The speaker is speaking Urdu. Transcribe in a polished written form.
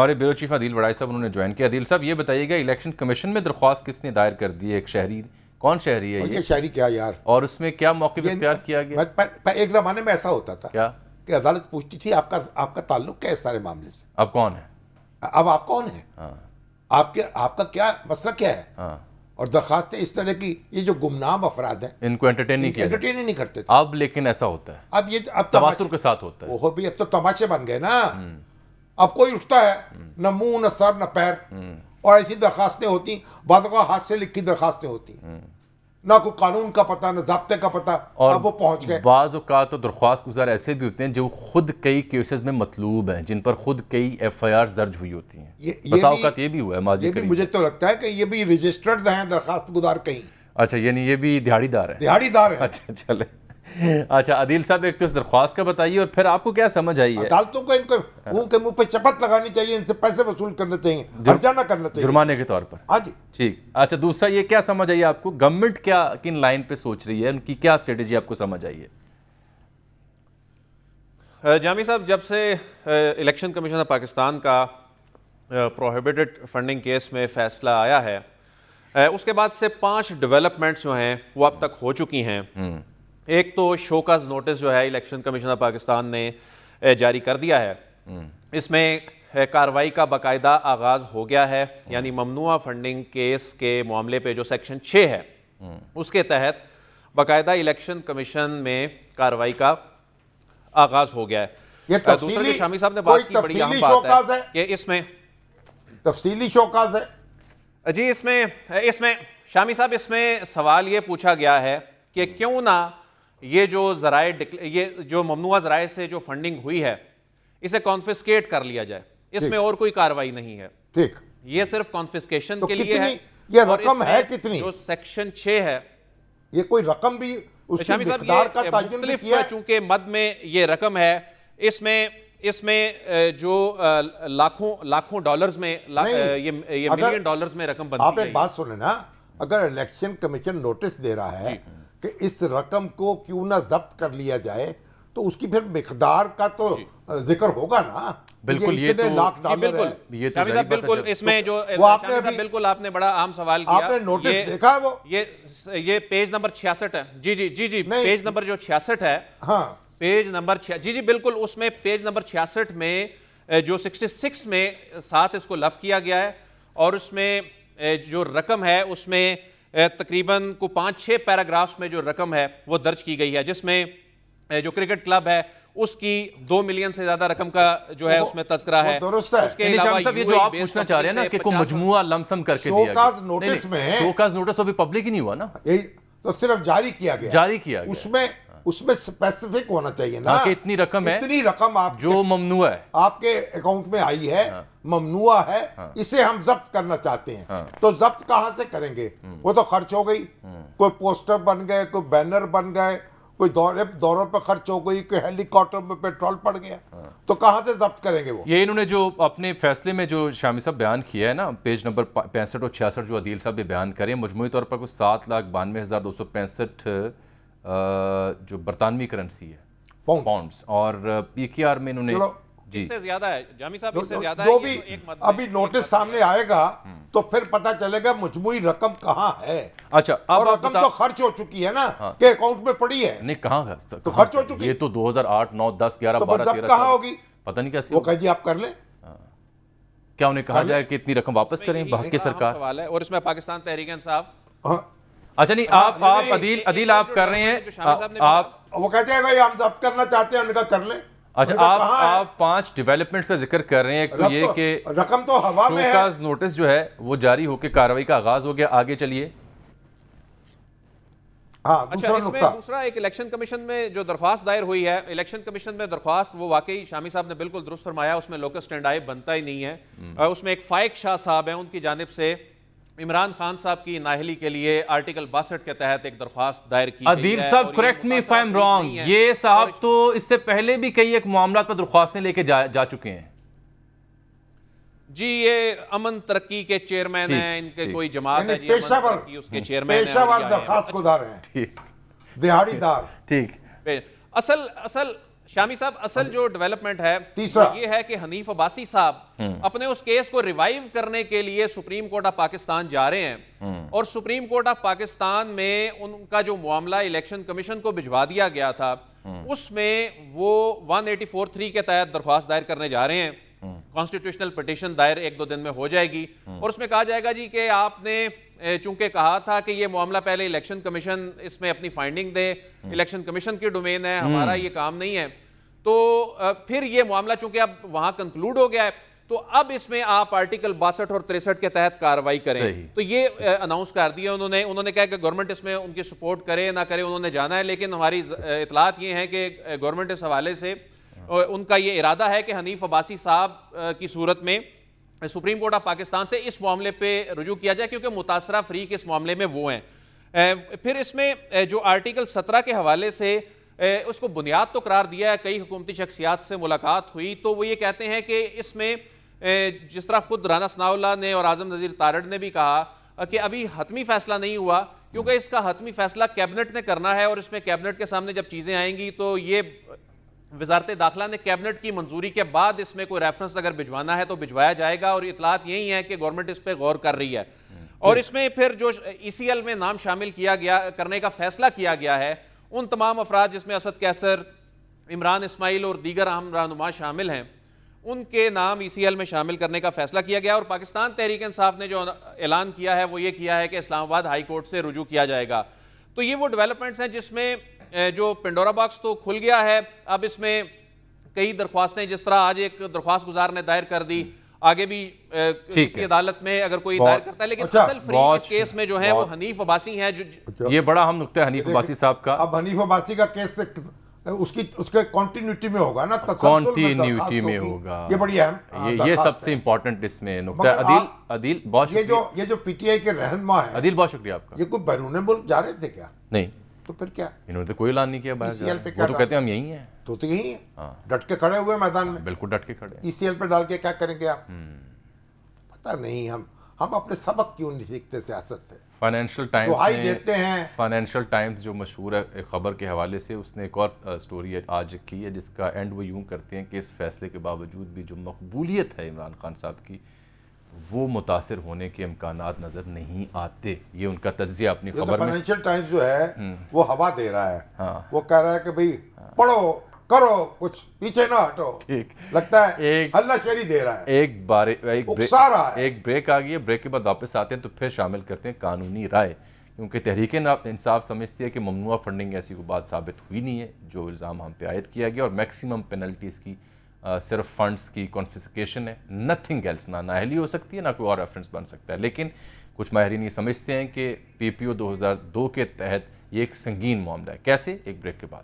ہمارے بیورو چیف عدیل وڑائی صاحب انہوں نے جوائن کیا. عدیل صاحب یہ بتائیے گا الیکشن کمیشن میں درخواست کس نے دائر کر دی ہے؟ ایک شہری، کون شہری ہے یہ شہری کیا یار؟ اور اس میں کیا موقف اختیار کیا گیا؟ ایک زمانے میں ایسا ہوتا تھا کیا کہ عدالت پوچھتی تھی آپ کا تعلق کیا ہے اس سارے معاملے سے؟ اب کون ہے؟ اب آپ کون ہیں؟ آپ کا کیا مسئلہ کیا ہے؟ اور درخواستیں اس طرح کی یہ جو گمنام افراد ہیں ان کو انٹرٹین نہیں کرتے تھے. اب لیکن ایسا ہوتا ہے، اب تواتر کے ساتھ ہوتا ہے. وہ بھی اب تو تماشے بن گئے نا. اب کوئی اٹھتا ہے نہ منہ نہ سر نہ پیر، اور ایسی درخواستیں ہوتی، بعض اوقات ہاتھ سے لکھی درخواستیں ہوتی، نہ کوئی قانون کا پتہ نہ ضابطے کا پتہ. اب وہ پہنچ گئے. بعض اوقات تو درخواست گزار ایسے بھی ہوتے ہیں جو خود کئی کیسز میں مطلوب ہیں، جن پر خود کئی ایف آئی آرز درج ہوئی ہوتی ہیں. بسا اوقات یہ بھی ہوا ہے ماضی قریب. مجھے تو لگتا ہے کہ یہ بھی رجسٹرڈ ہیں درخواست گزار کہیں. اچھا، یعنی یہ بھی دیہاڑی دار ہے؟ دیہاڑی دار ہے. اچھا چلے. اچھا عدیل صاحب، ایک تو اس درخواست کا بتائیے اور پھر آپ کو کیا سمجھ آئی ہے؟ عدالتوں کو ان کے منہ پہ چپت لگانی چاہیے، ان سے پیسے وصول کرنے چاہیے، خرچہ نہ کرنا چاہیے، جرمانے کے طور پر. ہاں جی ٹھیک. اچھا دوسرا یہ کیا سمجھ آئی آپ کو، گورنمنٹ کیا کن لائن پہ سوچ رہی ہے، ان کی کیا اسٹریٹجی آپ کو سمجھ آئی ہے؟ جامی صاحب، جب سے الیکشن کمیشن آف پاکستان کا پروہیبٹڈ فنڈنگ کیس میں فیصلہ آیا ہے، اس کے بعد سے 5 ڈیولپمنٹس جو ہیں وہ اب تک ہو چکی ہیں. ایک تو شوکاز نوٹس جو ہے الیکشن کمیشن آف پاکستان نے جاری کر دیا ہے. اس میں کارروائی کا باقاعدہ آغاز ہو گیا ہے، یعنی ممنوعہ فنڈنگ کیس کے معاملے پہ جو سیکشن 6 ہے اس کے تحت باقاعدہ الیکشن کمیشن میں کارروائی کا آغاز ہو گیا ہے. دوسرا جو شامی صاحب نے بات کی بڑی اہم بات ہے کہ اس میں تفصیلی شوکاز ہے. جی اس میں شامی صاحب اس میں سوال یہ پوچھا گیا ہے کہ کیوں نہ یہ جو ممنوعہ ذرائع سے جو فنڈنگ ہوئی ہے اسے کانفسکیٹ کر لیا جائے. اس میں اور کوئی کارروائی نہیں ہے. ٹھیک. یہ صرف کانفسکیشن کے لیے ہے. یہ رقم ہے کتنی جو سیکشن 6 ہے، یہ کوئی رقم بھی اس شامی صاحب یہ مختلف، چونکہ مد میں یہ رقم ہے، اس میں جو لاکھوں ڈالرز میں، یہ ملین ڈالرز میں رقم بنتی ہے. آپ ایک بات سنیں نا، اگر الیکشن کمیشن نوٹس دے رہا ہے کہ اس رقم کو کیوں نہ ضبط کر لیا جائے تو اس کی پھر مقدار کا تو ذکر ہوگا نا. بالکل، یہ تو لاکھ ڈالر ہے. شامی صاحب بالکل اس میں جو بالکل آپ نے بڑا اہم سوال کیا. آپ نے نوٹس دیکھا وہ؟ یہ پیج نمبر 66 ہے. جی پیج نمبر جو 66 ہے، ہاں پیج نمبر جی بالکل، اس میں پیج نمبر 66 میں جو 66 میں ساتھ اس کو لف کیا گیا ہے، اور اس میں جو رقم ہے اس میں تقریباً کو 5-6 پیراگرافز میں جو رقم ہے وہ درج کی گئی ہے، جس میں جو کرکٹ کلب ہے اس کی 2 ملین سے زیادہ رقم کا جو ہے اس میں تذکرہ ہے. اس کے علاوہ یہ جو آپ پوچھنا چاہ رہے ہیں نا کہ کوئی مجموعہ لمسم کر کے دیا گیا، شوکاز نوٹس میں شوکاز نوٹس ابھی پبلک ہی نہیں ہوا نا، تو صرف جاری کیا گیا. اس میں اسپیسیفک ہونا چاہیے نا کہ اتنی رقم ہے، اتنی رقم آپ جو ممنوع ہے، آپ کے اکاؤنٹ میں آئی ہے، ممنوع ہے، اسے ہم ضبط کرنا چاہتے ہیں. تو ضبط کہاں سے کریں گے؟ وہ تو خرچ ہو گئی، کوئی پوسٹر بن گئے، کوئی بینر بن گئے، کوئی دوروں پہ خرچ ہو گئی، کوئی ہیلی کاپٹر میں پیٹرول پڑ گیا، تو کہاں سے ضبط کریں گے وہ؟ یہ انہوں نے جو اپنے فیصلے میں جو شامی صاحب بیان کیا ہے نا، پیج نمبر 65 اور 66 جو عدیل صاحب یہ بیان کریں، مجموعی طور پر کچھ 7,92,265 جو برطانوی کرنسی ہے، پاؤنڈز، اور PKR میں انہوں نے اس سے زیادہ ہے. جامی صاحب اس سے زیادہ ہے. جو بھی ابھی نوٹس سامنے آئے گا تو پھر پتہ چلے گا مجموعی رقم کہاں ہے. اچھا، اور رقم تو خرچ ہو چکی ہے نا، کہ اکاؤنٹ میں پڑی ہے. نہیں، کہاں تو خرچ ہو چکی ہے. یہ تو 2008 9 10 11 12 13 کہاں ہوگی پتہ نہیں کیسے. وہ کہا جی آپ کر لیں. کیا انہیں کہا جائے کہ اتنی رقم واپس کریں بحق کے سرکار؟ سوال ہے. اور اس میں پاکستان تحریک انصاف. اچھا نہیں، آپ عدیل آپ کر رہے ہیں، آپ وہ کہتے ہیں بھائی ہم ضبط کرنا چاہتے ہیں، ان کا کر لیں. اچھا، آپ 5 ڈیولپمنٹس کا ذکر کر رہے ہیں. ایک تو یہ کہ رقم تو ہوا میں ہے، شوکاز نوٹس جو ہے وہ جاری ہو کے کارروائی کا آغاز ہو گیا. آگے چلیے. اچھا، اس میں دوسرا ایک الیکشن کمیشن میں جو درخواست دائر ہوئی ہے، الیکشن کمیشن میں درخواست وہ واقعی شامی صاحب نے بالکل درست فرمایا، اس میں لوکس اسٹینڈ آئی بنتا ہی نہیں ہے. اس میں ایک فائق شاہ صاحب ہیں، ان کی جانب سے عمران خان صاحب کی نااہلی کے لیے آرٹیکل 62 کے تحت ایک درخواست دائر کی گئی ہے. عدیل صاحب correct me if I am wrong, یہ صاحب تو اس سے پہلے بھی کئی ایک معاملات پر درخواستیں لے کے جا چکے ہیں. جی یہ امن ترقی کے چیئرمین ہیں، ان کے کوئی جماعت ہے جی پیشہ ور، اس کے چیئرمین ہیں، پیشہ ور درخواست گزار ہیں، دیہاڑی دار. ٹھیک. شامی صاحب اصل جو ڈیولپمنٹ ہے تیسرا یہ ہے کہ حنیف عباسی صاحب اپنے اس کیس کو ریوائیو کرنے کے لیے سپریم کورٹ آف پاکستان جا رہے ہیں، اور سپریم کورٹ آف پاکستان میں ان کا جو معاملہ الیکشن کمیشن کو بھجوا دیا گیا تھا اس میں وہ 184(3) کے تحت درخواست دائر کرنے جا رہے ہیں. کانسٹیٹیوشنل پٹیشن دائر 1-2 دن میں ہو جائے گی، اور اس میں کہا جائے گا جی کہ آپ نے چونکہ کہا تھا کہ یہ معاملہ پہلے الیکشن کمیشن اس میں اپنی فائنڈنگ دے، الیکشن کمیشن کی ڈومین ہے، ہمارا یہ کام نہیں ہے. تو پھر یہ معاملہ چونکہ اب وہاں کنکلوڈ ہو گیا ہے تو اب اس میں آپ آرٹیکل 62 اور 63 کے تحت کارروائی کریں. تو یہ اناؤنس کر دیا انہوں نے کہا کہ گورنمنٹ اس میں ان کی سپورٹ کرے نہ کرے انہوں نے جانا ہے، لیکن ہماری اطلاعات یہ ہیں کہ گورنمنٹ اس حوالے سے ان کا یہ ارادہ ہے کہ حنیف عباسی صاحب کی صورت میں سپریم کورٹ آف پاکستان سے اس معاملے پہ رجوع کیا جائے، کیونکہ متاثرہ فریق اس معاملے میں وہ ہیں. پھر اس میں جو آرٹیکل 17 کے حوالے سے اس کو بنیاد تو قرار دیا ہے، کئی حکومتی شخصیات سے ملاقات ہوئی تو وہ یہ کہتے ہیں کہ اس میں جس طرح خود رانا ثناء اللہ نے اور اعظم نذیر تارڑ نے بھی کہا کہ ابھی حتمی فیصلہ نہیں ہوا، کیونکہ اس کا حتمی فیصلہ کیبنٹ نے کرنا ہے، اور اس میں کیبنٹ کے سامنے جب چیزیں آئیں گی تو یہ وزارت داخلہ نے کیبنٹ کی منظوری کے بعد اس میں کوئی ریفرنس اگر بھجوانا ہے تو بھجوایا جائے گا، اور اطلاعات یہی ہیں کہ گورنمنٹ اس پہ غور کر رہی ہے. اور اس میں پھر جو ECL میں نام شامل کیا گیا کرنے کا فیصلہ کیا گیا ہے ان تمام افراد جس میں اسد قیصر، عمران اسماعیل اور دیگر اہم رہنما شامل ہیں ان کے نام ECL میں شامل کرنے کا فیصلہ کیا گیا. اور پاکستان تحریک انصاف نے جو اعلان کیا ہے وہ یہ کیا ہے کہ اسلام آباد ہائی کورٹ سے رجوع کیا جائے گا. تو یہ وہ ڈیولپمنٹس ہیں جس میں جو پنڈورا باکس تو کھل گیا ہے. اب اس میں کئی درخواستیں جس طرح آج ایک درخواست گزار نے دائر کر دی، آگے بھی کسی عدالت میں اگر کوئی دائر کرتا ہے، لیکن اصل فریق اس کیس میں جو ہیں وہ حنیف عباسی ہیں. یہ بڑا اہم نقطہ ہے حنیف عباسی صاحب کا. اب حنیف عباسی کا کیس اس کے کنٹینیوٹی میں ہوگا نا، کنٹینیوٹی میں ہوگا، یہ بڑی اہم، یہ سب سے امپورٹنٹ اس میں نقطہ ہے. عدیل بہت شکریہ. یہ جو PTI کے رہنما ہیں، عدیل بہت شکریہ آپ کا. یہ کوئی بیرون ملک جا رہے تھے کیا؟ نہیں. تو پھر کیا؟ انہوں نے تو کوئی اعلان نہیں کیا باہر جا رہے، وہ تو کہتے ہیں ہم یہی ہیں. تو یہی ہیں، ڈٹ کے کھڑے ہوئے میدان میں. بالکل ڈٹ کے کھڑے. ECL پہ ڈال کے کیا کریں گے آپ؟ پتہ نہیں. ہم اپنے سبق کیوں نہیں سیکھتے سیاست سے؟ فائنینشیل ٹائمز دہائی دیتے ہیں. فائنینشیل ٹائمز جو مشہور ہے ایک خبر کے حوالے سے، اس نے ایک اور سٹوری آج کی ہے جس کا اینڈ وہ یوں کرتے ہیں کہ اس فیصلے کے باوجود بھی جو مقبولیت ہے عمران خان صاحب کی، وہ متاثر ہونے کے امکانات نظر نہیں آتے. یہ ان کا تجزیہ اپنی خبر میں. فائنینشیل ٹائمز جو ہے وہ ہوا دے رہا ہے، وہ کہہ رہا ہے کہ بھئی پڑھو کرو، کچھ پیچھے نہ ہٹو. لگتا ہے اللہ شیری دے رہا ہے. ایک بریک آ گئی ہے، بریک کے بعد واپس آتے ہیں تو پھر شامل کرتے ہیں قانونی رائے، کیونکہ تحریک انصاف سمجھتی ہے کہ ممنوعہ فنڈنگ ایسی کوئی بات ثابت ہوئی نہیں ہے جو الزام ہم پہ عائد کیا گیا، اور میکسیمم پینلٹیز کی صرف فنڈز کی کانفسکیشن ہے، نتھنگ ایلس. نہ نااہلی ہو سکتی ہے نہ کوئی اور ریفرنس بن سکتا ہے. لیکن کچھ ماہرین یہ سمجھتے ہیں کہ PPO 2002 کے تحت یہ ایک سنگین معاملہ ہے. کیسے؟ ایک بریک کے بعد.